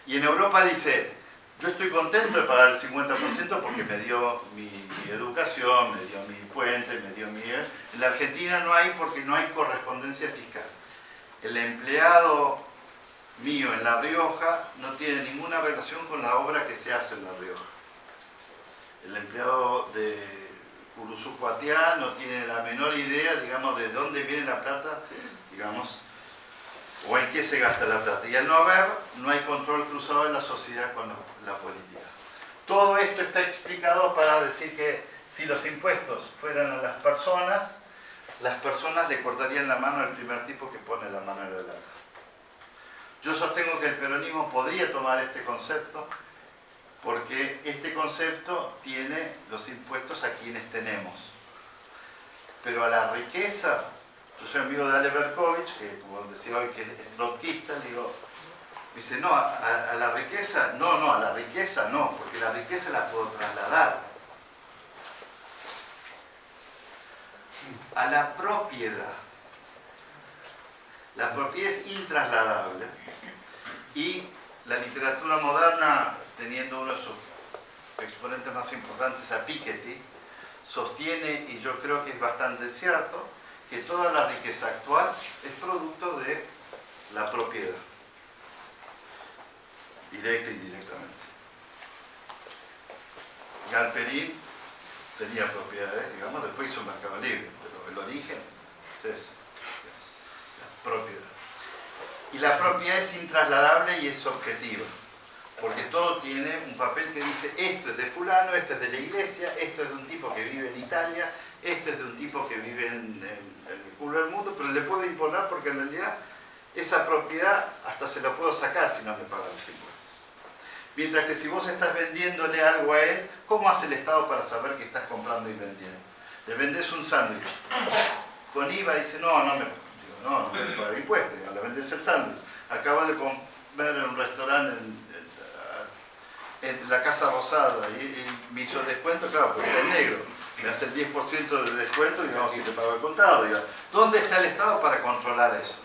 Y en Europa dice, yo estoy contento de pagar el 50% porque me dio mi educación, me dio mi puente, me dio mi... En la Argentina no hay porque no hay correspondencia fiscal. El empleado mío en La Rioja no tiene ninguna relación con la obra que se hace en La Rioja. El empleado de Curuzucuatiá no tiene la menor idea, digamos, de dónde viene la plata, digamos, o en qué se gasta la plata. Y al no haber, no hay control cruzado en la sociedad con la política. Todo esto está explicado para decir que si los impuestos fueran a las personas le cortarían la mano al primer tipo que pone la mano en la lata. Yo sostengo que el peronismo podría tomar este concepto porque este concepto tiene los impuestos a quienes tenemos. Pero a la riqueza, yo soy amigo de Ale Berkovich, que como decía hoy que es trotskista, le digo, me dice, no, a la riqueza, no, a la riqueza no, porque la riqueza la puedo trasladar. A la propiedad. La propiedad es intrasladable y la literatura moderna, teniendo uno de sus exponentes más importantes a Piketty, sostiene, y yo creo que es bastante cierto, que toda la riqueza actual es producto de la propiedad, directa e indirectamente. Galperín tenía propiedades, digamos, después hizo un mercado libre, pero el origen es eso, la propiedad. Y la propiedad es intrasladable y es objetiva, porque todo tiene un papel que dice esto es de fulano, esto es de la iglesia, esto es de un tipo que vive en Italia, esto es de un tipo que vive en el culo del mundo, pero le puedo imponer porque en realidad esa propiedad hasta se la puedo sacar si no me pagan los impuestos. Mientras que si vos estás vendiéndole algo a él, ¿cómo hace el Estado para saber que estás comprando y vendiendo? Le vendés un sándwich con IVA, dice no me paga impuestos, le vendés el sándwich. Acabas de comer en un restaurante en la Casa Rosada y me hizo el descuento, claro, porque está en negro. Me hace el 10% de descuento, digamos, si te pago el contado. Digamos. ¿Dónde está el Estado para controlar eso?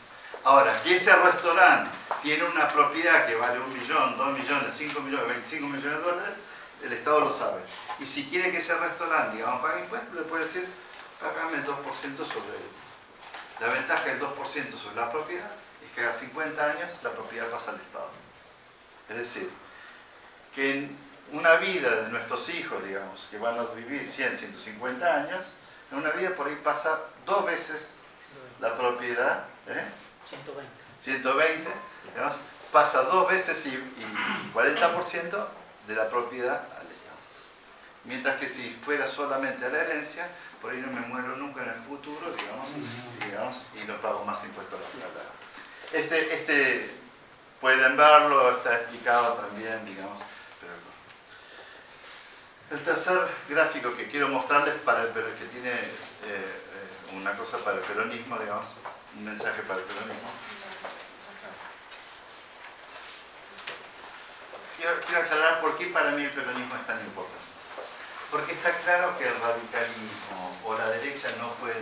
Ahora, que ese restaurante tiene una propiedad que vale 1 millón, 2 millones, 5 millones, 25 millones de dólares, el Estado lo sabe. Y si quiere que ese restaurante, digamos, pague impuestos, le puede decir, págame el 2% sobre él. La ventaja del 2% sobre la propiedad es que a 50 años la propiedad pasa al Estado. Es decir, que en una vida de nuestros hijos, digamos, que van a vivir 100, 150 años, en una vida por ahí pasa 2 veces la propiedad, 120, digamos, pasa 2 veces y 40% de la propiedad al Estado. Mientras que si fuera solamente a la herencia, por ahí no me muero nunca en el futuro, digamos, y no pago más impuestos a la plata. Pueden verlo, está explicado también, digamos. El tercer gráfico que quiero mostrarles que tiene una cosa para el peronismo, digamos, un mensaje para el peronismo. Quiero aclarar por qué para mí el peronismo es tan importante. Porque está claro que el radicalismo o la derecha no puede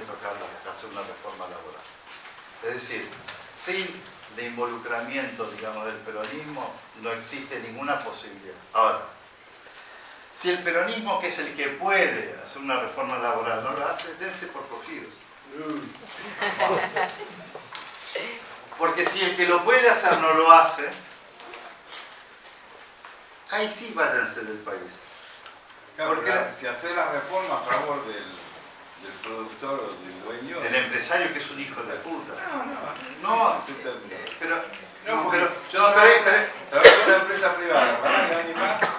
hacer una reforma laboral. Es decir, sin el involucramiento, digamos, del peronismo no existe ninguna posibilidad. Ahora, si el peronismo, que es el que puede hacer una reforma laboral, no lo hace, dense por cogidos. Porque si el que lo puede hacer no lo hace, ahí sí váyanse del país. Claro, porque si hace la reforma a favor del productor o del dueño... Del empresario, que es un hijo de puta. Pero trabajo en una empresa privada, para que años más, así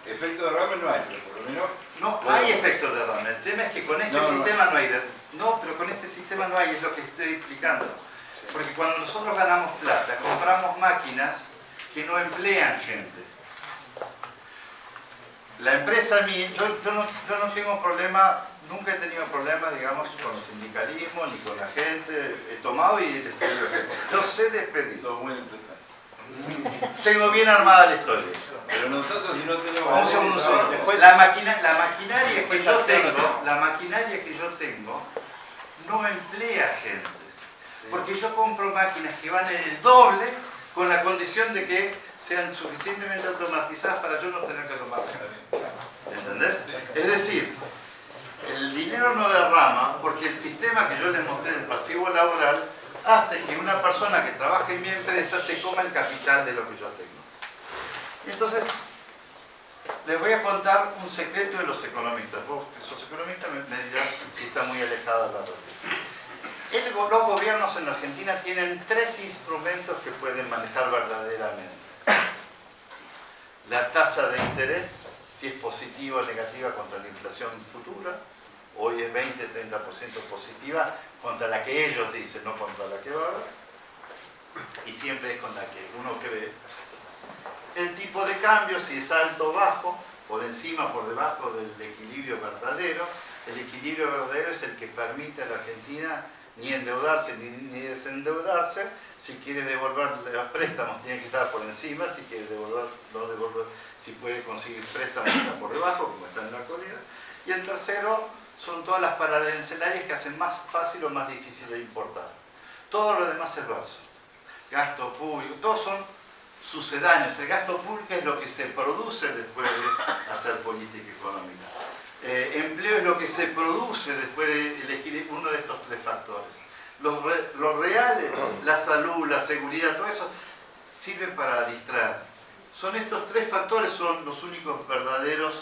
que efecto de derrame no hay, pero por lo menos... No, hay efecto de derrame. El tema es que con este sistema no hay. Pero con este sistema no hay, es lo que estoy explicando. Porque cuando nosotros ganamos plata, compramos máquinas que no emplean gente. La empresa mía, yo no tengo problema, nunca he tenido problema, digamos, con el sindicalismo ni con la gente. He tomado y he despedido gente. Yo sé despedir. Sos buen empresario. Tengo bien armada la historia. Pero nosotros si no tenemos... Un segundo. La maquinaria que yo tengo no emplea gente. Porque yo compro máquinas que van en el doble con la condición de que sean suficientemente automatizadas para yo no tener que tomar. ¿Entendés? Es decir, el dinero no derrama porque el sistema que yo les mostré en el pasivo laboral hace que una persona que trabaja en mi empresa se coma el capital de lo que yo tengo. Y entonces, les voy a contar un secreto de los economistas. Vos, que sos economista, me dirás si está muy alejado de la realidad. Los gobiernos en Argentina tienen 3 instrumentos que pueden manejar verdaderamente. La tasa de interés, si es positiva o negativa contra la inflación futura. Hoy es 20-30% positiva contra la que ellos dicen, no contra la que va a haber. Y siempre es con la que uno cree. El tipo de cambio, si es alto o bajo, por encima, por debajo del equilibrio verdadero. El equilibrio verdadero es el que permite a la Argentina ni endeudarse ni desendeudarse. Si quiere devolver los préstamos tiene que estar por encima, si quiere devolver, si puede conseguir préstamos está por debajo, como está en la actualidad. Y el tercero son todas las paralencelarias que hacen más fácil o más difícil de importar. Todo lo demás es verso. Gasto público, todos son sucedáneos. El gasto público es lo que se produce después de hacer política económica. Empleo es lo que se produce después de elegir uno de estos tres factores. Los reales, la salud, la seguridad, todo eso sirve para distraer. Son estos tres factores, son los únicos verdaderos.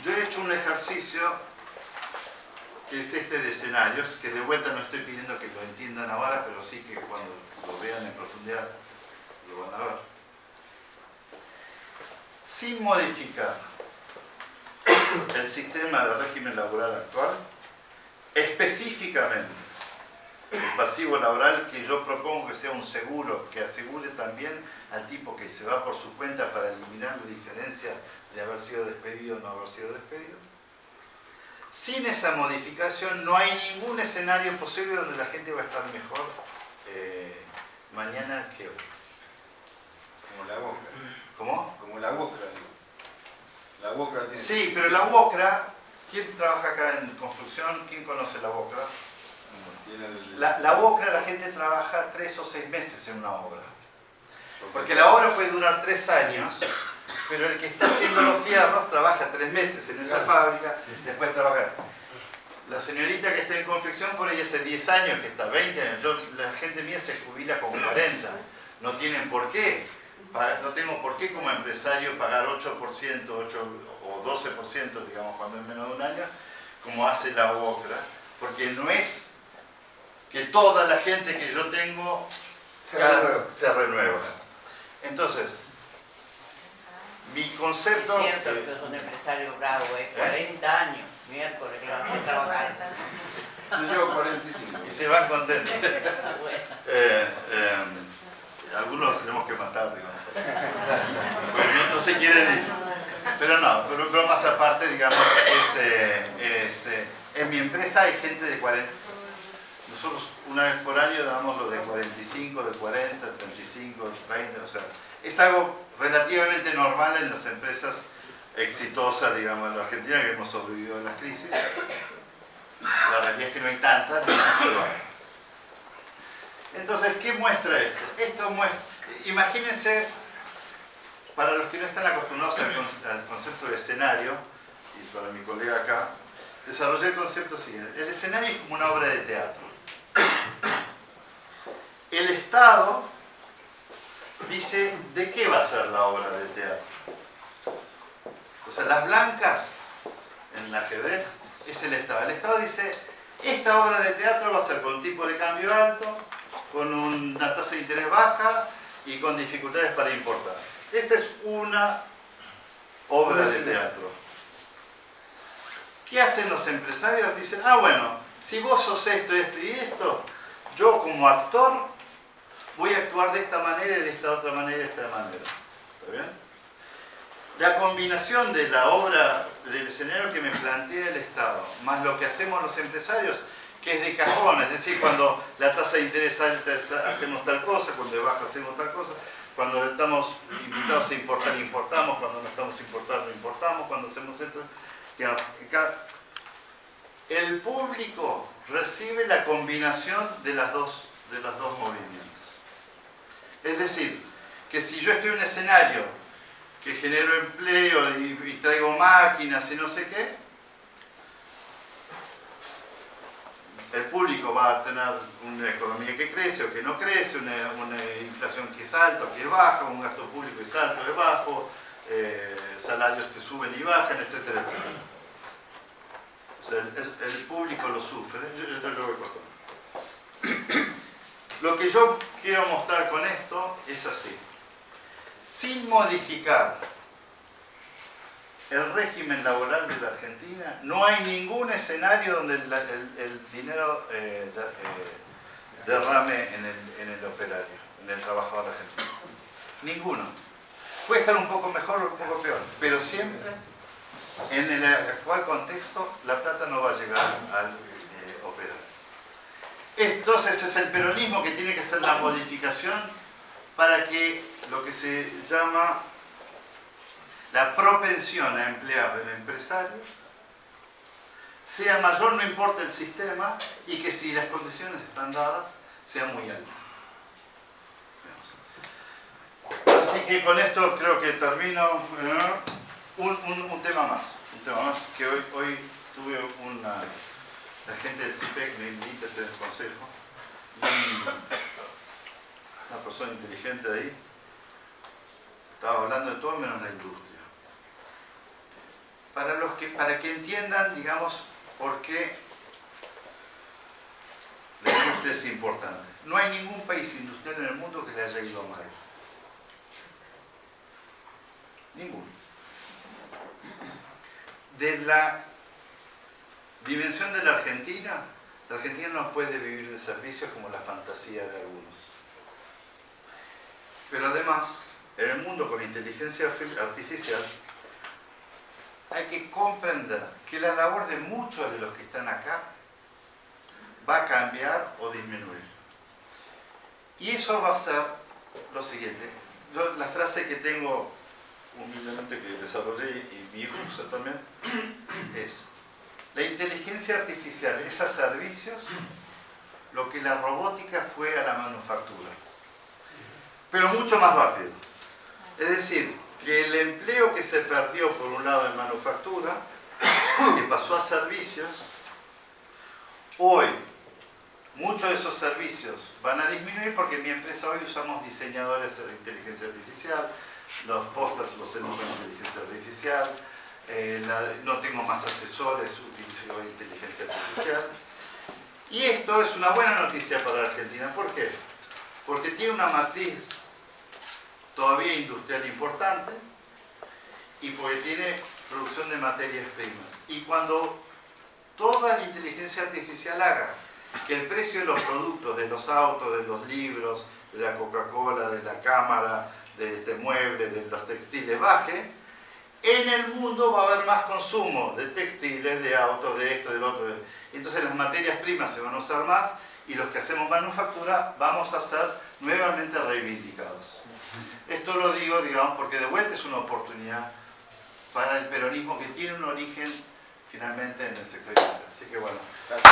Yo he hecho un ejercicio que es este de escenarios, que de vuelta no estoy pidiendo que lo entiendan ahora, pero sí que cuando lo vean en profundidad lo van a ver. Sin modificar el sistema de régimen laboral actual, específicamente el pasivo laboral, que yo propongo que sea un seguro que asegure también al tipo que se va por su cuenta para eliminar la diferencia de haber sido despedido o no haber sido despedido. Sin esa modificación no hay ningún escenario posible donde la gente va a estar mejor mañana que hoy. Como la boca. ¿Cómo? Como la boca, digo. La boca tiene... Sí, pero la UOCRA, ¿quién trabaja acá en construcción? ¿Quién conoce la UOCRA? La UOCRA, la gente trabaja 3 o 6 meses en una obra. Porque la obra puede durar 3 años, pero el que está haciendo los fierros trabaja 3 meses en esa fábrica, después trabaja. La señorita que está en confección, por ella hace 10 años, que está 20 años. La gente mía se jubila con 40. No tienen por qué. No tengo por qué como empresario pagar 8% o 12%, digamos, cuando es menos de un año, como hace la UOCRA. Porque no es que toda la gente que yo tengo se renueva. Entonces, mi concepto... Es cierto que es un empresario bravo, 40 años, miércoles que vamos a trabajar. Yo llevo 45. Y se van contentos. Bueno. Algunos los tenemos que matar, digamos. Bueno, no se quieren ir. Pero no, pero más aparte, digamos, en mi empresa hay gente de 40. Nosotros una vez por año damos lo de 45, de 40, 35, 30, o sea, es algo relativamente normal en las empresas exitosas, digamos, en la Argentina, que hemos sobrevivido a las crisis. La realidad es que no hay tantas, pero hay. Entonces, ¿qué muestra esto? Esto muestra, imagínense, para los que no están acostumbrados al concepto de escenario, y para mi colega acá, desarrollé el concepto siguiente. El escenario es como una obra de teatro. El Estado dice de qué va a ser la obra de teatro. O sea, las blancas en el ajedrez es el Estado. El Estado dice, esta obra de teatro va a ser con tipo de cambio alto, con una tasa de interés baja y con dificultades para importar. Esa es una obra de teatro. ¿Qué hacen los empresarios? Dicen, bueno, si vos sos esto, esto y esto, yo como actor voy a actuar de esta manera y de esta otra manera y de esta manera. ¿Está bien? La combinación de la obra, del escenario que me plantea el Estado, más lo que hacemos los empresarios, que es de cajón, es decir, cuando la tasa de interés alta hacemos tal cosa, cuando es baja hacemos tal cosa, cuando estamos invitados a importar, importamos, cuando no estamos importando, importamos, cuando hacemos esto. El público recibe la combinación de los dos movimientos. Es decir, que si yo estoy en un escenario que genero empleo y traigo máquinas y no sé qué, el público va a tener una economía que crece o que no crece, una inflación que es alta o que es baja, un gasto público que es alto o es bajo, salarios que suben y bajan, etcétera, etcétera. O sea, el público lo sufre. Yo lo voy cortando. Lo que yo quiero mostrar con esto es así. Sin modificar el régimen laboral de la Argentina, no hay ningún escenario donde el dinero derrame en el operario, en el trabajador argentino. Ninguno. Puede estar un poco mejor o un poco peor, pero siempre en el actual contexto la plata no va a llegar al operario. Entonces es el peronismo que tiene que hacer la modificación para que lo que se llama la propensión a emplear del empresario sea mayor, no importa el sistema, y que si las condiciones están dadas, sea muy alta. Así que con esto creo que termino. Un tema más, que hoy tuve la gente del CIPEC me invita a tener consejo. Una persona inteligente de ahí estaba hablando de todo menos la industria. Para que entiendan, digamos, por qué la industria es importante. No hay ningún país industrial en el mundo que le haya ido mal. Ninguno. De la dimensión de la Argentina no puede vivir de servicios como la fantasía de algunos. Pero además, en el mundo con inteligencia artificial, hay que comprender que la labor de muchos de los que están acá va a cambiar o disminuir. Y eso va a ser lo siguiente. La frase que tengo humildemente que desarrollé y mi hijo usa también es: la inteligencia artificial es a servicios lo que la robótica fue a la manufactura, pero mucho más rápido. Es decir, que el empleo que se perdió por un lado en manufactura, que pasó a servicios, hoy muchos de esos servicios van a disminuir porque en mi empresa hoy usamos diseñadores de inteligencia artificial, los pósters los hacemos con inteligencia artificial, no tengo más asesores, utilizo inteligencia artificial. Y esto es una buena noticia para la Argentina. ¿Por qué? Porque tiene una matriz todavía industrial importante y porque tiene producción de materias primas. Y cuando toda la inteligencia artificial haga que el precio de los productos, de los autos, de los libros, de la Coca-Cola, de la cámara, de este mueble, de los textiles baje, en el mundo va a haber más consumo de textiles, de autos, de esto, del otro. Entonces las materias primas se van a usar más y los que hacemos manufactura vamos a ser nuevamente reivindicados. Esto lo digo, digamos, porque de vuelta es una oportunidad para el peronismo que tiene un origen finalmente en el sector industrial. Así que bueno. Gracias.